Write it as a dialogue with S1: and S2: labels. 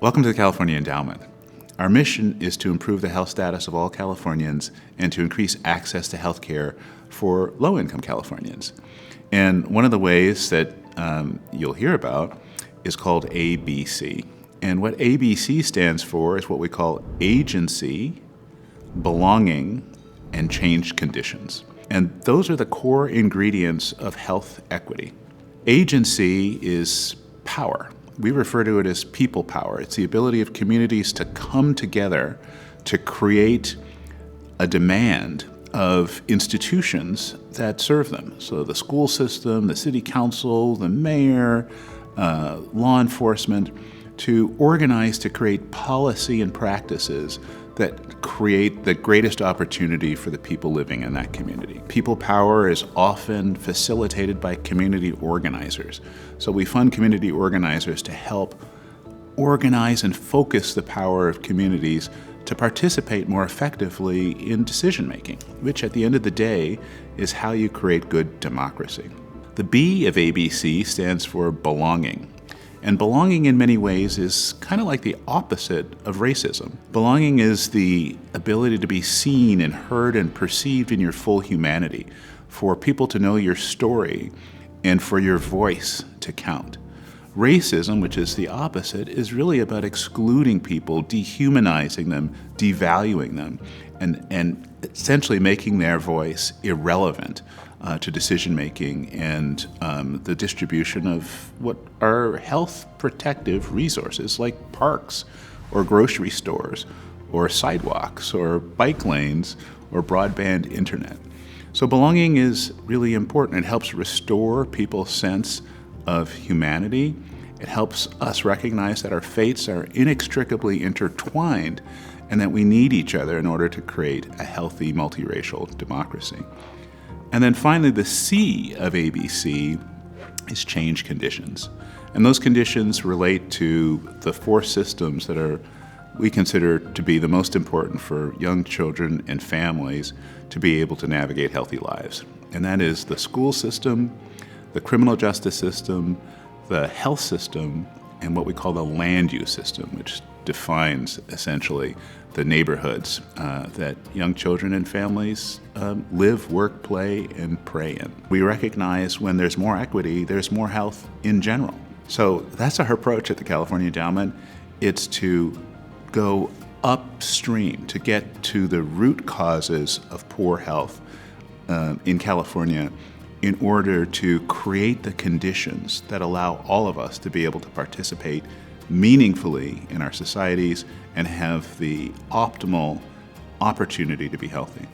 S1: Welcome to the California Endowment. Our mission is to improve the health status of all Californians and to increase access to health care for low-income Californians. And one of the ways that you'll hear about is called ABC. And what ABC stands for is what we call agency, belonging, and changed conditions. And those are the core ingredients of health equity. Agency is power. We refer to it as people power. It's the ability of communities to come together to create a demand of institutions that serve them. So the school system, the city council, the mayor, law enforcement, to organize to create policy and practices that create the greatest opportunity for the people living in that community. People power is often facilitated by community organizers. So we fund community organizers to help organize and focus the power of communities to participate more effectively in decision making, which at the end of the day is how you create good democracy. The B of ABC stands for belonging. And belonging in many ways is kind of like the opposite of racism. Belonging is the ability to be seen and heard and perceived in your full humanity, for people to know your story and for your voice to count. Racism, which is the opposite, is really about excluding people, dehumanizing them, devaluing them, and essentially making their voice irrelevant to decision-making and the distribution of what are health protective resources like parks or grocery stores or sidewalks or bike lanes or broadband internet. So belonging is really important. It helps restore people's sense of humanity. It helps us recognize that our fates are inextricably intertwined and that we need each other in order to create a healthy multiracial democracy. And then finally, the C of ABC is change conditions. And those conditions relate to the four systems that we consider to be the most important for young children and families to be able to navigate healthy lives. And that is the school system, the criminal justice system, the health system, and what we call the land use system, which defines essentially the neighborhoods that young children and families live, work, play, and pray in. We recognize when there's more equity, there's more health in general. So that's our approach at the California Endowment. It's to go upstream, to get to the root causes of poor health in California in order to create the conditions that allow all of us to be able to participate meaningfully in our societies and have the optimal opportunity to be healthy.